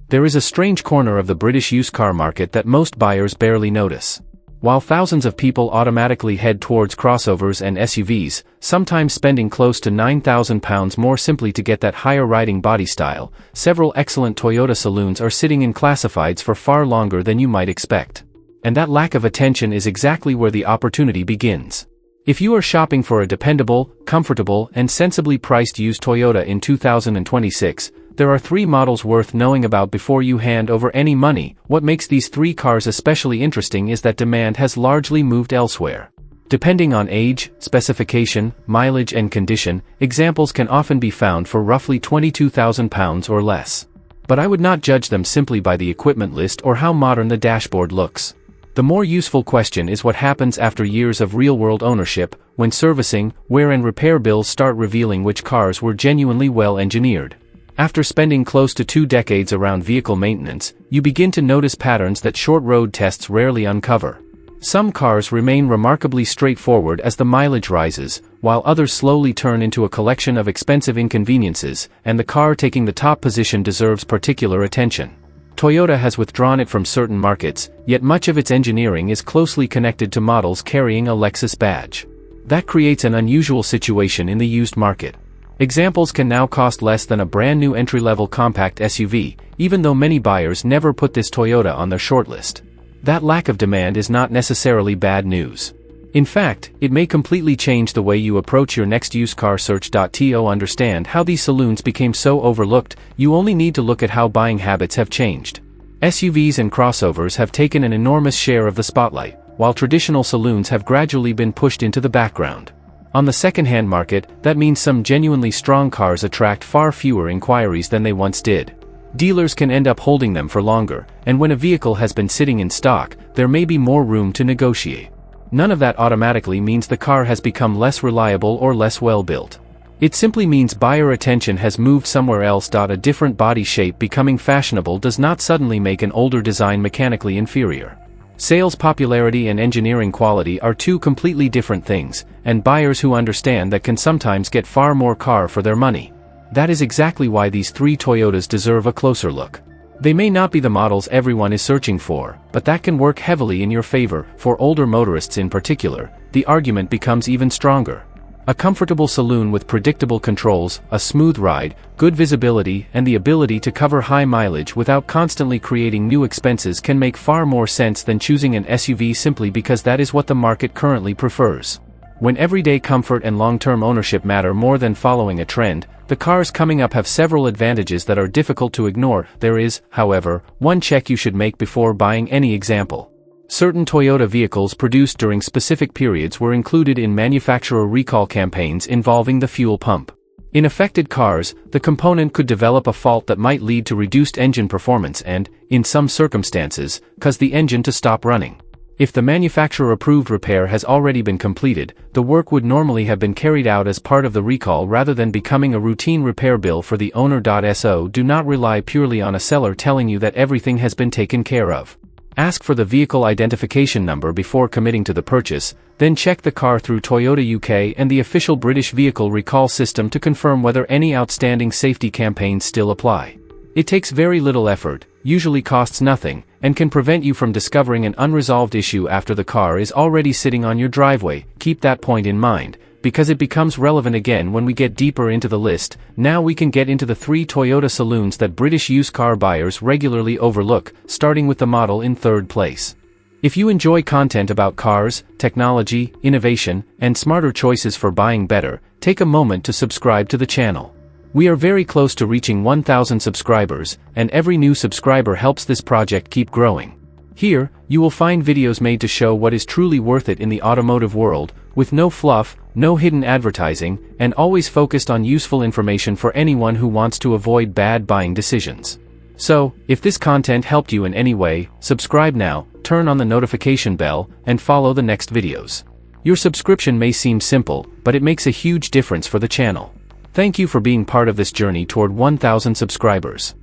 There is a strange corner of the British used car market that most buyers barely notice. While thousands of people automatically head towards crossovers and SUVs, sometimes spending close to £9,000 more simply to get that higher riding body style, several excellent Toyota saloons are sitting in classifieds for far longer than you might expect. And that lack of attention is exactly where the opportunity begins. If you are shopping for a dependable, comfortable, and sensibly priced used Toyota in 2026, there are 3 models worth knowing about before you hand over any money. What makes these 3 cars especially interesting is that demand has largely moved elsewhere. Depending on age, specification, mileage and condition, examples can often be found for roughly £22,000 or less. But I would not judge them simply by the equipment list or how modern the dashboard looks. The more useful question is what happens after years of real-world ownership, when servicing, wear and repair bills start revealing which cars were genuinely well engineered. After spending close to 2 decades around vehicle maintenance, you begin to notice patterns that short road tests rarely uncover. Some cars remain remarkably straightforward as the mileage rises, while others slowly turn into a collection of expensive inconveniences, and the car taking the top position deserves particular attention. Toyota has withdrawn it from certain markets, yet much of its engineering is closely connected to models carrying a Lexus badge. That creates an unusual situation in the used market. Examples can now cost less than a brand new entry-level compact SUV, even though many buyers never put this Toyota on their shortlist. That lack of demand is not necessarily bad news. In fact, it may completely change the way you approach your next used car search. To understand how these saloons became so overlooked, you only need to look at how buying habits have changed. SUVs and crossovers have taken an enormous share of the spotlight, while traditional saloons have gradually been pushed into the background. On the second-hand market, that means some genuinely strong cars attract far fewer inquiries than they once did. Dealers can end up holding them for longer, and when a vehicle has been sitting in stock, there may be more room to negotiate. None of that automatically means the car has become less reliable or less well-built. It simply means buyer attention has moved somewhere else. A different body shape becoming fashionable does not suddenly make an older design mechanically inferior. Sales popularity and engineering quality are 2 completely different things, and buyers who understand that can sometimes get far more car for their money. That is exactly why these 3 Toyotas deserve a closer look. They may not be the models everyone is searching for, but that can work heavily in your favor. For older motorists in particular, the argument becomes even stronger. A comfortable saloon with predictable controls, a smooth ride, good visibility, and the ability to cover high mileage without constantly creating new expenses can make far more sense than choosing an SUV simply because that is what the market currently prefers. When everyday comfort and long-term ownership matter more than following a trend, the cars coming up have several advantages that are difficult to ignore. There is, however, one check you should make before buying any example. Certain Toyota vehicles produced during specific periods were included in manufacturer recall campaigns involving the fuel pump. In affected cars, the component could develop a fault that might lead to reduced engine performance and, in some circumstances, cause the engine to stop running. If the manufacturer-approved repair has already been completed, the work would normally have been carried out as part of the recall rather than becoming a routine repair bill for the owner. So do not rely purely on a seller telling you that everything has been taken care of. Ask for the vehicle identification number before committing to the purchase, then check the car through Toyota UK and the official British vehicle recall system to confirm whether any outstanding safety campaigns still apply. It takes very little effort, usually costs nothing, and can prevent you from discovering an unresolved issue after the car is already sitting on your driveway. Keep that point in mind, because it becomes relevant again when we get deeper into the list. Now we can get into the 3 Toyota saloons that British used car buyers regularly overlook, starting with the model in 3rd place. If you enjoy content about cars, technology, innovation, and smarter choices for buying better, take a moment to subscribe to the channel. We are very close to reaching 1,000 subscribers, and every new subscriber helps this project keep growing. Here, you will find videos made to show what is truly worth it in the automotive world, with no fluff, no hidden advertising, and always focused on useful information for anyone who wants to avoid bad buying decisions. So, if this content helped you in any way, subscribe now, turn on the notification bell, and follow the next videos. Your subscription may seem simple, but it makes a huge difference for the channel. Thank you for being part of this journey toward 1,000 subscribers.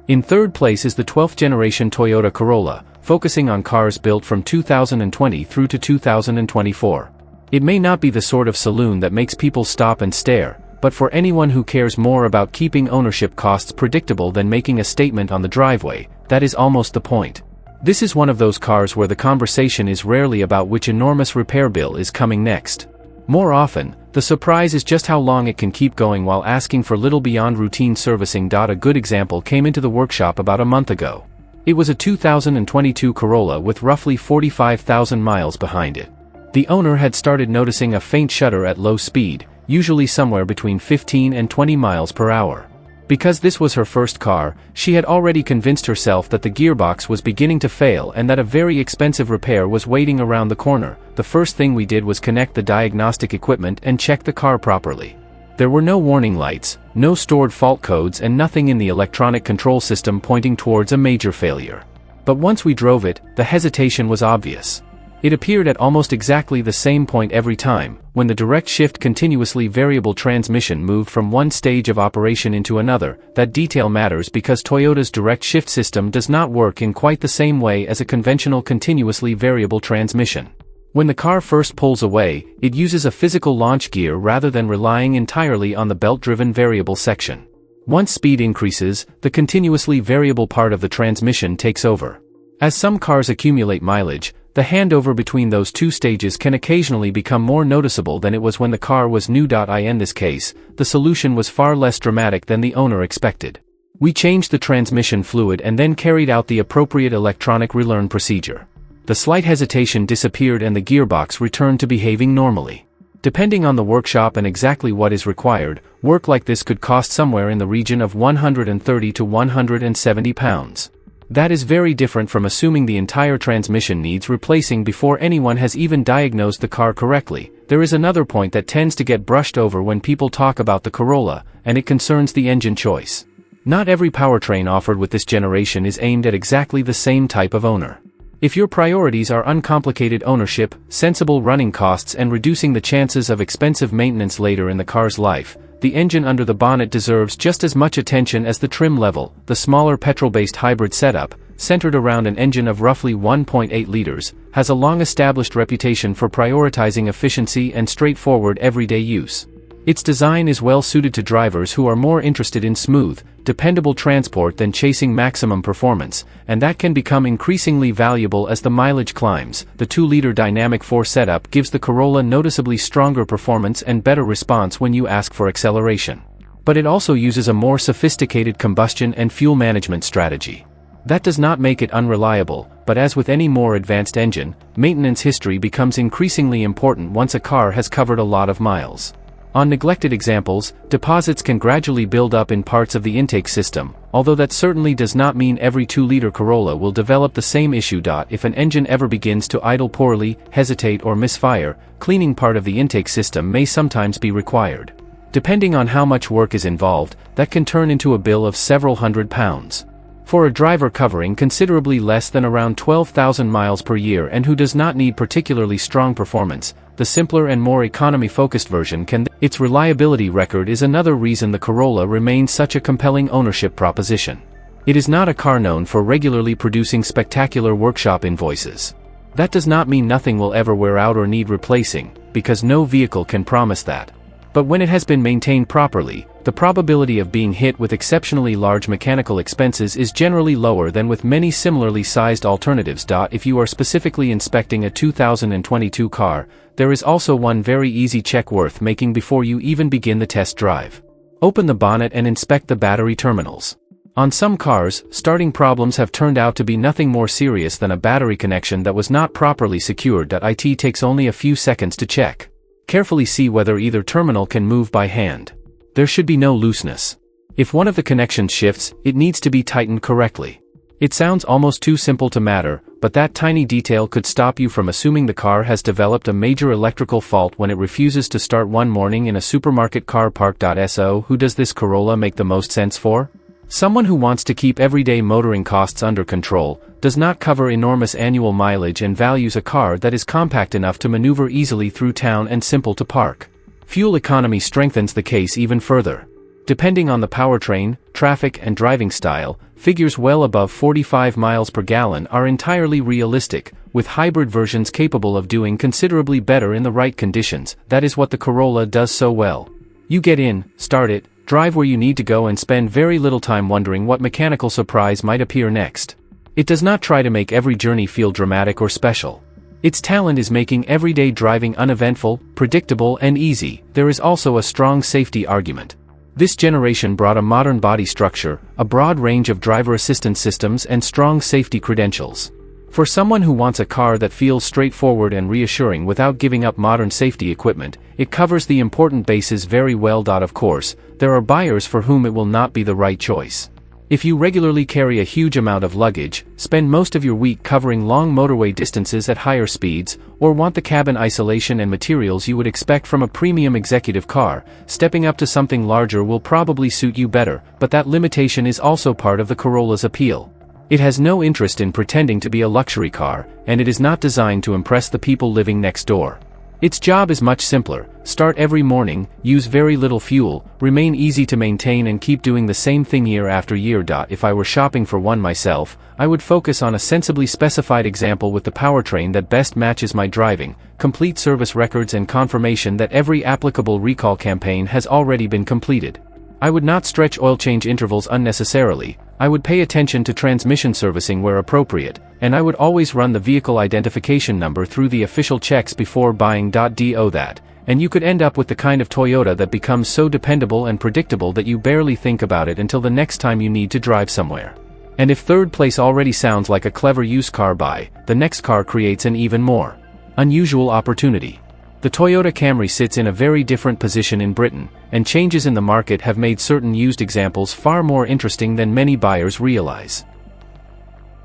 In 3rd place is the 12th generation Toyota Corolla, focusing on cars built from 2020 through to 2024. It may not be the sort of saloon that makes people stop and stare, But for anyone who cares more about keeping ownership costs predictable than making a statement on the driveway, that is almost the point. This is one of those cars where the conversation is rarely about which enormous repair bill is coming next. More often, the surprise is just how long it can keep going while asking for little beyond routine servicing. A good example came into the workshop about a month ago. It was a 2022 Corolla with roughly 45,000 miles behind it. The owner had started noticing a faint shudder at low speed, usually somewhere between 15 and 20 miles per hour. Because this was her first car, she had already convinced herself that the gearbox was beginning to fail and that a very expensive repair was waiting around the corner. The first thing we did was connect the diagnostic equipment and check the car properly. There were no warning lights, no stored fault codes, and nothing in the electronic control system pointing towards a major failure. But once we drove it, the hesitation was obvious. It appeared at almost exactly the same point every time, when the direct shift continuously variable transmission moved from one stage of operation into another. That detail matters because Toyota's direct shift system does not work in quite the same way as a conventional continuously variable transmission. When the car first pulls away, it uses a physical launch gear rather than relying entirely on the belt-driven variable section. Once speed increases, the continuously variable part of the transmission takes over. As some cars accumulate mileage, the handover between those two stages can occasionally become more noticeable than it was when the car was new. In this case, the solution was far less dramatic than the owner expected. We changed the transmission fluid and then carried out the appropriate electronic relearn procedure. The slight hesitation disappeared and the gearbox returned to behaving normally. Depending on the workshop and exactly what is required, work like this could cost somewhere in the region of £130 to £170. That is very different from assuming the entire transmission needs replacing before anyone has even diagnosed the car correctly. There is another point that tends to get brushed over when people talk about the Corolla, and it concerns the engine choice. Not every powertrain offered with this generation is aimed at exactly the same type of owner. If your priorities are uncomplicated ownership, sensible running costs, and reducing the chances of expensive maintenance later in the car's life, the engine under the bonnet deserves just as much attention as the trim level. The smaller petrol-based hybrid setup, centered around an engine of roughly 1.8 liters, has a long-established reputation for prioritizing efficiency and straightforward everyday use. Its design is well suited to drivers who are more interested in smooth, dependable transport than chasing maximum performance, and that can become increasingly valuable as the mileage climbs. The 2-liter dynamic 4 setup gives the Corolla noticeably stronger performance and better response when you ask for acceleration. But it also uses a more sophisticated combustion and fuel management strategy. That does not make it unreliable, but as with any more advanced engine, maintenance history becomes increasingly important once a car has covered a lot of miles. On neglected examples, deposits can gradually build up in parts of the intake system, although that certainly does not mean every 2-liter Corolla will develop the same issue. If an engine ever begins to idle poorly, hesitate, or misfire, cleaning part of the intake system may sometimes be required. Depending on how much work is involved, that can turn into a bill of several £100s. For a driver covering considerably less than around 12,000 miles per year and who does not need particularly strong performance, the simpler and more economy-focused version can. Its reliability record is another reason the Corolla remains such a compelling ownership proposition. It is not a car known for regularly producing spectacular workshop invoices. That does not mean nothing will ever wear out or need replacing, because no vehicle can promise that. But when it has been maintained properly, the probability of being hit with exceptionally large mechanical expenses is generally lower than with many similarly sized alternatives. If you are specifically inspecting a 2022 car, there is also one very easy check worth making before you even begin the test drive. Open the bonnet and inspect the battery terminals. On some cars, starting problems have turned out to be nothing more serious than a battery connection that was not properly secured. It takes only a few seconds to check. Carefully see whether either terminal can move by hand. There should be no looseness. If one of the connections shifts, it needs to be tightened correctly. It sounds almost too simple to matter, but that tiny detail could stop you from assuming the car has developed a major electrical fault when it refuses to start one morning in a supermarket car park. So who does this Corolla make the most sense for? Someone who wants to keep everyday motoring costs under control, does not cover enormous annual mileage, and values a car that is compact enough to maneuver easily through town and simple to park. Fuel economy strengthens the case even further. Depending on the powertrain, traffic, and driving style, figures well above 45 miles per gallon are entirely realistic, with hybrid versions capable of doing considerably better in the right conditions. That is what the Corolla does so well. You get in, start it, drive where you need to go and spend very little time wondering what mechanical surprise might appear next. It does not try to make every journey feel dramatic or special. Its talent is making everyday driving uneventful, predictable and easy. There is also a strong safety argument. This generation brought a modern body structure, a broad range of driver assistance systems and strong safety credentials. For someone who wants a car that feels straightforward and reassuring without giving up modern safety equipment, it covers the important bases very well. Of course, there are buyers for whom it will not be the right choice. If you regularly carry a huge amount of luggage, spend most of your week covering long motorway distances at higher speeds, or want the cabin isolation and materials you would expect from a premium executive car, stepping up to something larger will probably suit you better, but that limitation is also part of the Corolla's appeal. It has no interest in pretending to be a luxury car, and it is not designed to impress the people living next door. Its job is much simpler: start every morning, use very little fuel, remain easy to maintain and keep doing the same thing year after year. If I were shopping for one myself, I would focus on a sensibly specified example with the powertrain that best matches my driving, complete service records and confirmation that every applicable recall campaign has already been completed. I would not stretch oil change intervals unnecessarily. I would pay attention to transmission servicing where appropriate, and I would always run the vehicle identification number through the official checks before buying. And you could end up with the kind of Toyota that becomes so dependable and predictable that you barely think about it until the next time you need to drive somewhere. And if third place already sounds like a clever used car buy, the next car creates an even more unusual opportunity. The Toyota Camry sits in a very different position in Britain, and changes in the market have made certain used examples far more interesting than many buyers realize.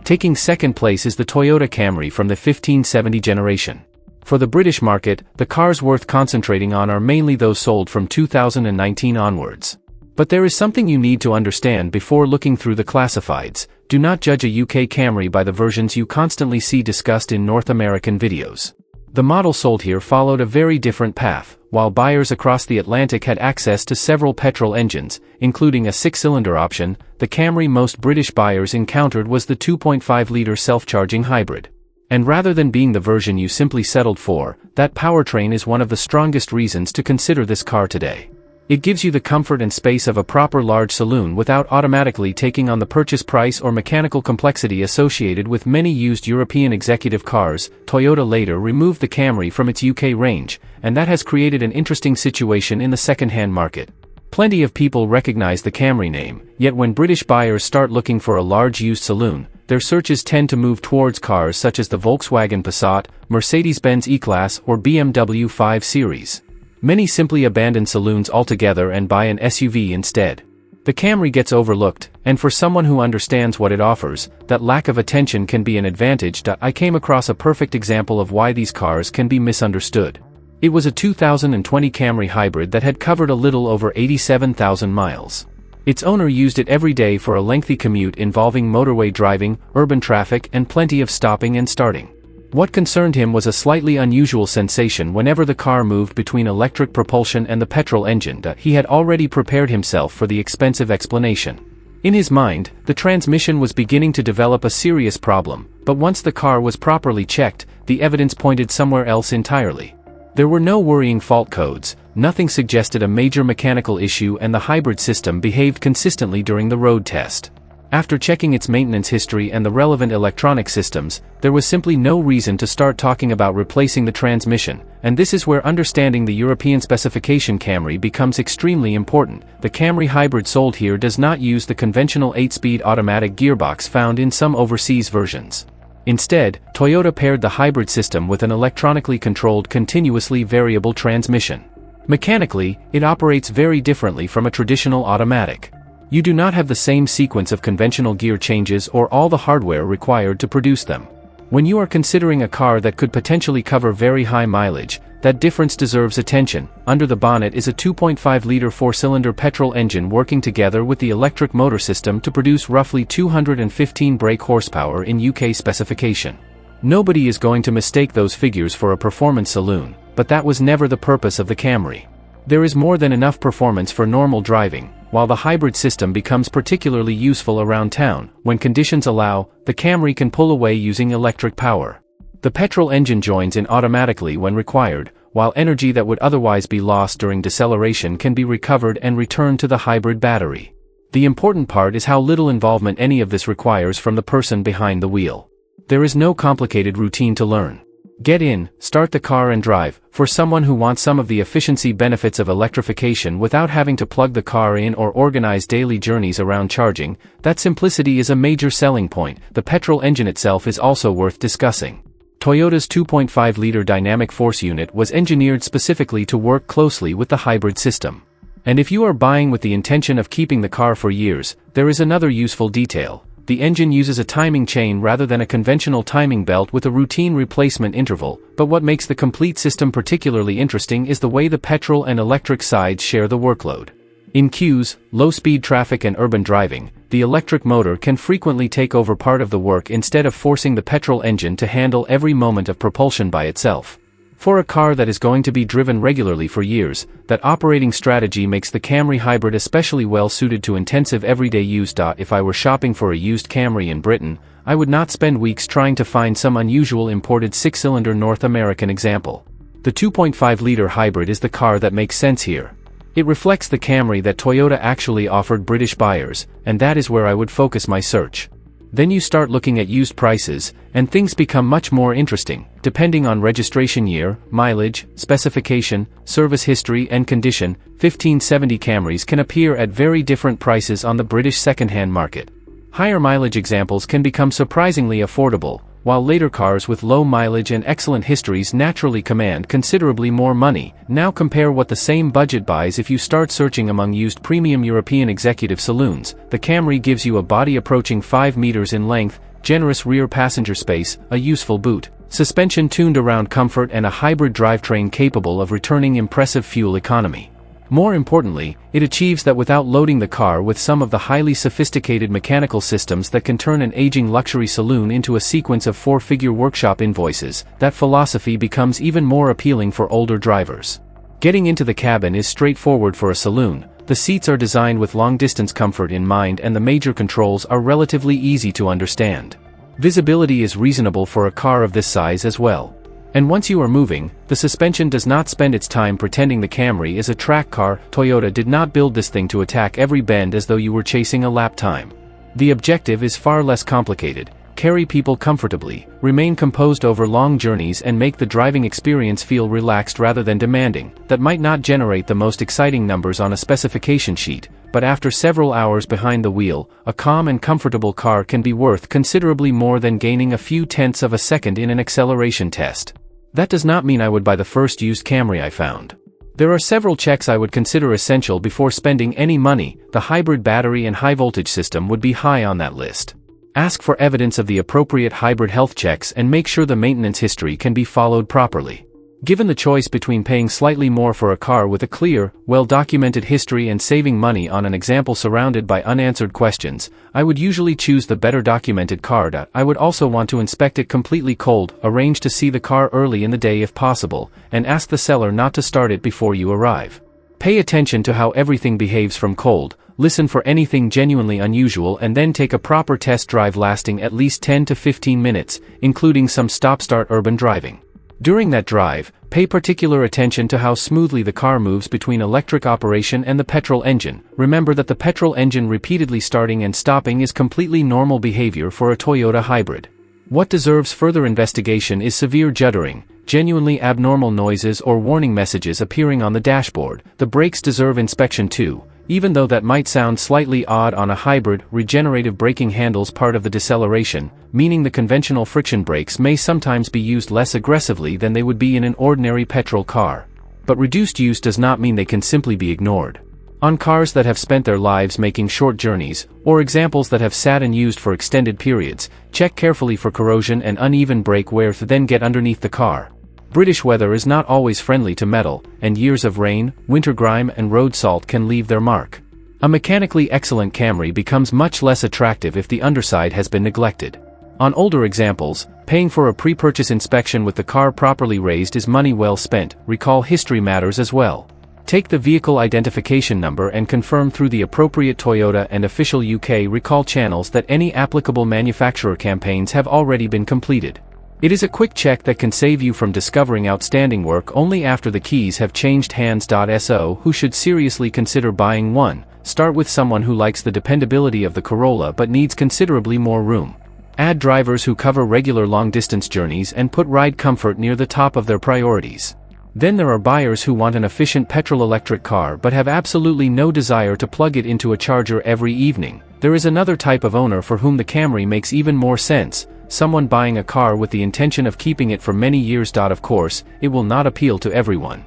Taking second place is the Toyota Camry from the 1570 generation. For the British market, the cars worth concentrating on are mainly those sold from 2019 onwards. But there is something you need to understand before looking through the classifieds. Do not judge a UK Camry by the versions you constantly see discussed in North American videos. The model sold here followed a very different path. While buyers across the Atlantic had access to several petrol engines, including a 6-cylinder option, the Camry most British buyers encountered was the 2.5-liter self-charging hybrid. And rather than being the version you simply settled for, that powertrain is one of the strongest reasons to consider this car today. It gives you the comfort and space of a proper large saloon without automatically taking on the purchase price or mechanical complexity associated with many used European executive cars. Toyota later removed the Camry from its UK range, and that has created an interesting situation in the second-hand market. Plenty of people recognize the Camry name, yet when British buyers start looking for a large used saloon, their searches tend to move towards cars such as the Volkswagen Passat, Mercedes-Benz E-Class or BMW 5 Series. Many simply abandon saloons altogether and buy an SUV instead. The Camry gets overlooked, and for someone who understands what it offers, that lack of attention can be an advantage. I came across a perfect example of why these cars can be misunderstood. It was a 2020 Camry Hybrid that had covered a little over 87,000 miles. Its owner used it every day for a lengthy commute involving motorway driving, urban traffic and plenty of stopping and starting. What concerned him was a slightly unusual sensation whenever the car moved between electric propulsion and the petrol engine. He had already prepared himself for the expensive explanation. In his mind, the transmission was beginning to develop a serious problem, but once the car was properly checked, the evidence pointed somewhere else entirely. There were no worrying fault codes, nothing suggested a major mechanical issue, and the hybrid system behaved consistently during the road test. After checking its maintenance history and the relevant electronic systems, there was simply no reason to start talking about replacing the transmission, and this is where understanding the European specification Camry becomes extremely important. The Camry Hybrid sold here does not use the conventional 8-speed automatic gearbox found in some overseas versions. Instead, Toyota paired the hybrid system with an electronically controlled continuously variable transmission. Mechanically, it operates very differently from a traditional automatic. You do not have the same sequence of conventional gear changes or all the hardware required to produce them. When you are considering a car that could potentially cover very high mileage, that difference deserves attention. Under the bonnet is a 2.5-liter 4-cylinder petrol engine working together with the electric motor system to produce roughly 215 brake horsepower in UK specification. Nobody is going to mistake those figures for a performance saloon, but that was never the purpose of the Camry. There is more than enough performance for normal driving, while the hybrid system becomes particularly useful around town. When conditions allow, the Camry can pull away using electric power. The petrol engine joins in automatically when required, while energy that would otherwise be lost during deceleration can be recovered and returned to the hybrid battery. The important part is how little involvement any of this requires from the person behind the wheel. There is no complicated routine to learn. Get in, start the car and drive. For someone who wants some of the efficiency benefits of electrification without having to plug the car in or organize daily journeys around charging, that simplicity is a major selling point. The petrol engine itself is also worth discussing. Toyota's 2.5-liter dynamic force unit was engineered specifically to work closely with the hybrid system. And if you are buying with the intention of keeping the car for years, there is another useful detail. The engine uses a timing chain rather than a conventional timing belt with a routine replacement interval, but what makes the complete system particularly interesting is the way the petrol and electric sides share the workload. In queues, low-speed traffic and urban driving, the electric motor can frequently take over part of the work instead of forcing the petrol engine to handle every moment of propulsion by itself. For a car that is going to be driven regularly for years, that operating strategy makes the Camry Hybrid especially well suited to intensive everyday use. If I were shopping for a used Camry in Britain, I would not spend weeks trying to find some unusual imported 6-cylinder North American example. The 2.5-liter hybrid is the car that makes sense here. It reflects the Camry that Toyota actually offered British buyers, and that is where I would focus my search. Then you start looking at used prices, and things become much more interesting, depending on registration year, mileage, specification, service history and condition. 1570 Camrys can appear at very different prices on the British second-hand market. Higher mileage examples can become surprisingly affordable, while later cars with low mileage and excellent histories naturally command considerably more money. Now compare what the same budget buys if you start searching among used premium European executive saloons. The Camry gives you a body approaching 5 meters in length, generous rear passenger space, a useful boot, suspension tuned around comfort and a hybrid drivetrain capable of returning impressive fuel economy. More importantly, it achieves that without loading the car with some of the highly sophisticated mechanical systems that can turn an aging luxury saloon into a sequence of 4-figure workshop invoices. That philosophy becomes even more appealing for older drivers. Getting into the cabin is straightforward for a saloon. The seats are designed with long-distance comfort in mind and the major controls are relatively easy to understand. Visibility is reasonable for a car of this size as well. And once you are moving, the suspension does not spend its time pretending the Camry is a track car. Toyota did not build this thing to attack every bend as though you were chasing a lap time. The objective is far less complicated: carry people comfortably, remain composed over long journeys and make the driving experience feel relaxed rather than demanding. That might not generate the most exciting numbers on a specification sheet, but after several hours behind the wheel, a calm and comfortable car can be worth considerably more than gaining a few tenths of a second in an acceleration test. That does not mean I would buy the first used Camry I found. There are several checks I would consider essential before spending any money. The hybrid battery and high-voltage system would be high on that list. Ask for evidence of the appropriate hybrid health checks and make sure the maintenance history can be followed properly. Given the choice between paying slightly more for a car with a clear, well-documented history and saving money on an example surrounded by unanswered questions, I would usually choose the better documented car. I would also want to inspect it completely cold, arrange to see the car early in the day if possible, and ask the seller not to start it before you arrive. Pay attention to how everything behaves from cold, listen for anything genuinely unusual and then take a proper test drive lasting at least 10 to 15 minutes, including some stop-start urban driving. During that drive, pay particular attention to how smoothly the car moves between electric operation and the petrol engine. Remember that the petrol engine repeatedly starting and stopping is completely normal behavior for a Toyota hybrid. What deserves further investigation is severe juddering, genuinely abnormal noises or warning messages appearing on the dashboard. The brakes deserve inspection too. Even though that might sound slightly odd on a hybrid, regenerative braking handles part of the deceleration, meaning the conventional friction brakes may sometimes be used less aggressively than they would be in an ordinary petrol car. But reduced use does not mean they can simply be ignored. On cars that have spent their lives making short journeys, or examples that have sat unused for extended periods, check carefully for corrosion and uneven brake wear, then get underneath the car. British weather is not always friendly to metal, and years of rain, winter grime and road salt can leave their mark. A mechanically excellent Camry becomes much less attractive if the underside has been neglected. On older examples, paying for a pre-purchase inspection with the car properly raised is money well spent. Recall history matters as well. Take the vehicle identification number and confirm through the appropriate Toyota and official UK recall channels that any applicable manufacturer campaigns have already been completed. It is a quick check that can save you from discovering outstanding work only after the keys have changed hands. So who should seriously consider buying one? Start with someone who likes the dependability of the Corolla but needs considerably more room. Add drivers who cover regular long-distance journeys and put ride comfort near the top of their priorities. Then there are buyers who want an efficient petrol-electric car but have absolutely no desire to plug it into a charger every evening. There is another type of owner for whom the Camry makes even more sense, someone buying a car with the intention of keeping it for many years. Of course, it will not appeal to everyone.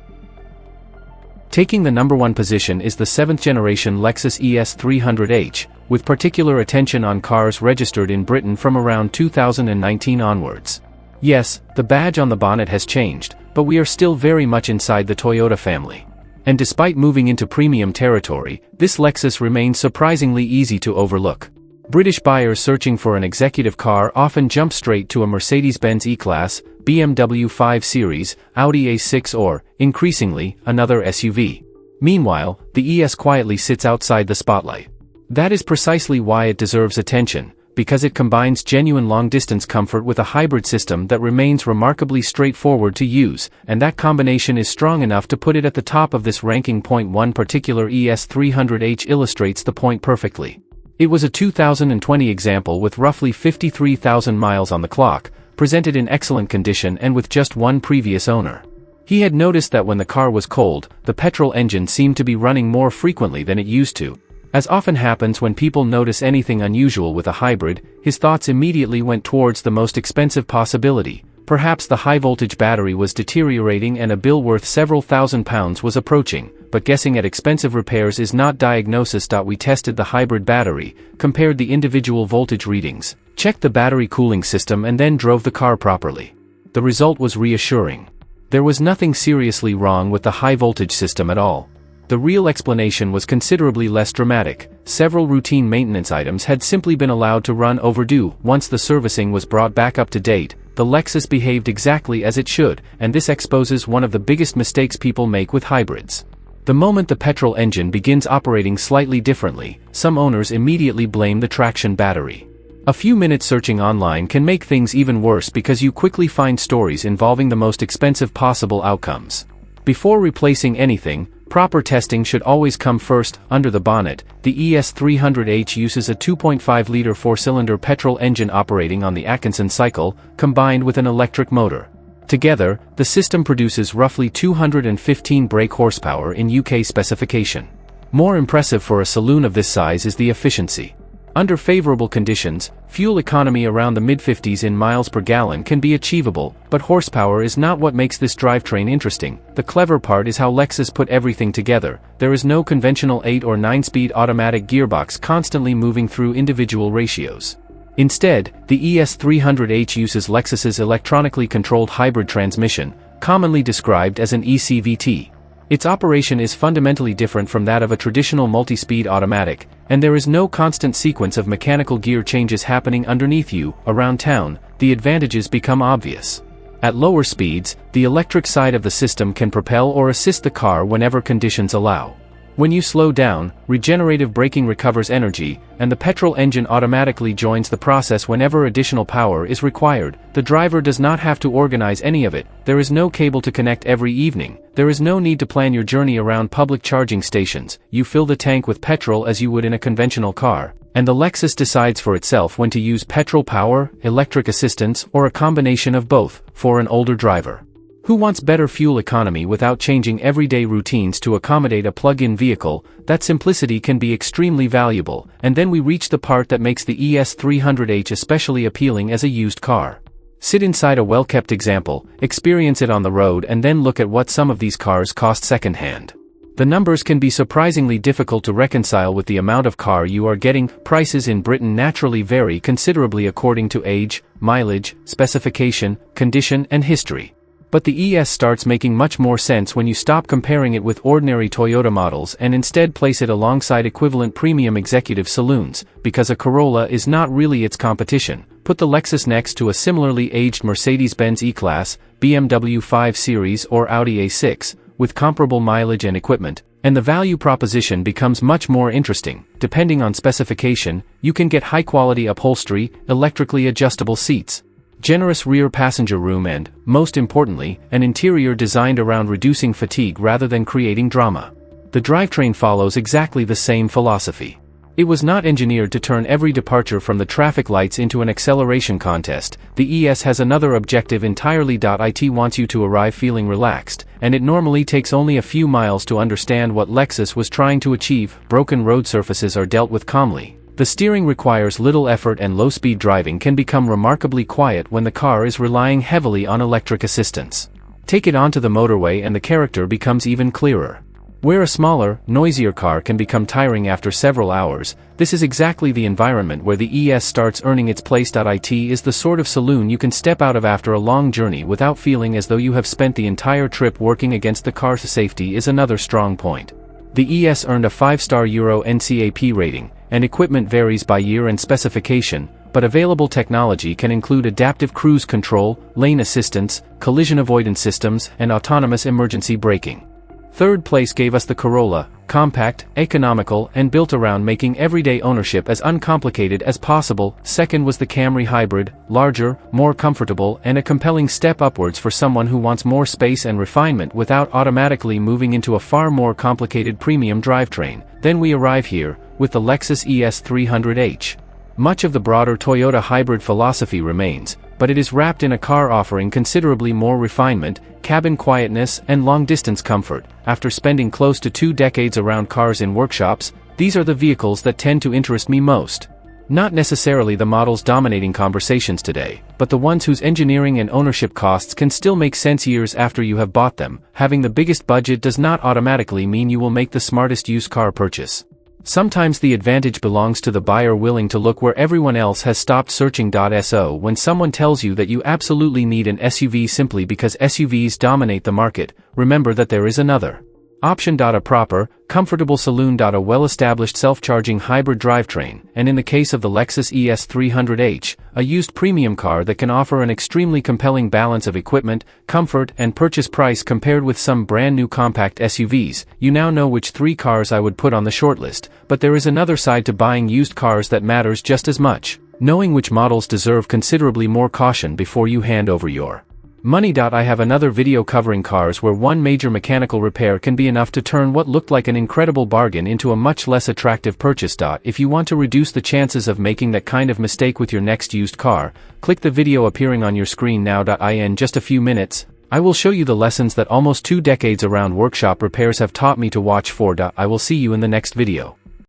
Taking the number one position is the 7th generation Lexus ES 300h, with particular attention on cars registered in Britain from around 2019 onwards. Yes, the badge on the bonnet has changed, but we are still very much inside the Toyota family. And despite moving into premium territory, this Lexus remains surprisingly easy to overlook. British buyers searching for an executive car often jump straight to a Mercedes-Benz E-Class, BMW 5 Series, Audi A6 or, increasingly, another SUV. Meanwhile, the ES quietly sits outside the spotlight. That is precisely why it deserves attention, because it combines genuine long-distance comfort with a hybrid system that remains remarkably straightforward to use, and that combination is strong enough to put it at the top of this ranking. One particular ES 300h illustrates the point perfectly. It was a 2020 example with roughly 53,000 miles on the clock, presented in excellent condition and with just one previous owner. He had noticed that when the car was cold, the petrol engine seemed to be running more frequently than it used to. As often happens when people notice anything unusual with a hybrid, his thoughts immediately went towards the most expensive possibility. Perhaps the high-voltage battery was deteriorating and a bill worth several £1,000s was approaching, but guessing at expensive repairs is not diagnosis. We tested the hybrid battery, compared the individual voltage readings, checked the battery cooling system and then drove the car properly. The result was reassuring. There was nothing seriously wrong with the high-voltage system at all. The real explanation was considerably less dramatic. Several routine maintenance items had simply been allowed to run overdue. Once the servicing was brought back up to date, the Lexus behaved exactly as it should, and this exposes one of the biggest mistakes people make with hybrids. The moment the petrol engine begins operating slightly differently, some owners immediately blame the traction battery. A few minutes searching online can make things even worse because you quickly find stories involving the most expensive possible outcomes. Before replacing anything, proper testing should always come first. Under the bonnet, the ES 300h uses a 2.5-liter four-cylinder petrol engine operating on the Atkinson cycle, combined with an electric motor. Together, the system produces roughly 215 brake horsepower in UK specification. More impressive for a saloon of this size is the efficiency. Under favorable conditions, fuel economy around the mid-50s in miles per gallon can be achievable, but horsepower is not what makes this drivetrain interesting. The clever part is how Lexus put everything together. There is no conventional 8 or 9-speed automatic gearbox constantly moving through individual ratios. Instead, the ES 300h uses Lexus's electronically controlled hybrid transmission, commonly described as an ECVT. Its operation is fundamentally different from that of a traditional multi-speed automatic, and there is no constant sequence of mechanical gear changes happening underneath you. Around town, the advantages become obvious. At lower speeds, the electric side of the system can propel or assist the car whenever conditions allow. When you slow down, regenerative braking recovers energy, and the petrol engine automatically joins the process whenever additional power is required. The driver does not have to organize any of it. There is no cable to connect every evening. There is no need to plan your journey around public charging stations. You fill the tank with petrol as you would in a conventional car, and the Lexus decides for itself when to use petrol power, electric assistance, or a combination of both, for an older driver who wants better fuel economy without changing everyday routines to accommodate a plug-in vehicle. That simplicity can be extremely valuable. And then we reach the part that makes the ES 300h especially appealing as a used car. Sit inside a well-kept example, experience it on the road, and then look at what some of these cars cost second-hand. The numbers can be surprisingly difficult to reconcile with the amount of car you are getting. Prices in Britain naturally vary considerably according to age, mileage, specification, condition, and history. But the ES starts making much more sense when you stop comparing it with ordinary Toyota models and instead place it alongside equivalent premium executive saloons, because a Corolla is not really its competition. Put the Lexus next to a similarly aged Mercedes-Benz E-Class, BMW 5 Series or Audi A6, with comparable mileage and equipment, and the value proposition becomes much more interesting. Depending on specification, you can get high-quality upholstery, electrically adjustable seats, generous rear passenger room and, most importantly, an interior designed around reducing fatigue rather than creating drama. The drivetrain follows exactly the same philosophy. It was not engineered to turn every departure from the traffic lights into an acceleration contest. The ES has another objective entirely. It wants you to arrive feeling relaxed, and it normally takes only a few miles to understand what Lexus was trying to achieve. Broken road surfaces are dealt with calmly. The steering requires little effort, and low-speed driving can become remarkably quiet when the car is relying heavily on electric assistance. Take it onto the motorway and the character becomes even clearer. Where a smaller, noisier car can become tiring after several hours, this is exactly the environment where the ES starts earning its place. It is the sort of saloon you can step out of after a long journey without feeling as though you have spent the entire trip working against the car's safety is another strong point. The ES earned a 5-star Euro NCAP rating, and equipment varies by year and specification, but available technology can include adaptive cruise control, lane assistance, collision avoidance systems, and autonomous emergency braking. Third place gave us the Corolla, compact, economical, and built around making everyday ownership as uncomplicated as possible. Second was the Camry Hybrid, larger, more comfortable, and a compelling step upwards for someone who wants more space and refinement without automatically moving into a far more complicated premium drivetrain. Then we arrive here, with the Lexus ES 300h. Much of the broader Toyota hybrid philosophy remains, but it is wrapped in a car offering considerably more refinement, cabin quietness, and long-distance comfort. After spending close to 2 decades around cars in workshops, these are the vehicles that tend to interest me most. Not necessarily the models dominating conversations today, but the ones whose engineering and ownership costs can still make sense years after you have bought them. Having the biggest budget does not automatically mean you will make the smartest used car purchase. Sometimes the advantage belongs to the buyer willing to look where everyone else has stopped searching. So when someone tells you that you absolutely need an SUV simply because SUVs dominate the market, remember that there is another option. A proper, comfortable saloon. A well-established self-charging hybrid drivetrain, and in the case of the Lexus ES 300h, a used premium car that can offer an extremely compelling balance of equipment, comfort, and purchase price compared with some brand new compact SUVs. You now know which 3 cars I would put on the shortlist, but there is another side to buying used cars that matters just as much: knowing which models deserve considerably more caution before you hand over your money. I have another video covering cars where one major mechanical repair can be enough to turn what looked like an incredible bargain into a much less attractive purchase. If you want to reduce the chances of making that kind of mistake with your next used car, click the video appearing on your screen now. In just a few minutes, I will show you the lessons that almost 2 decades around workshop repairs have taught me to watch for. I will see you in the next video.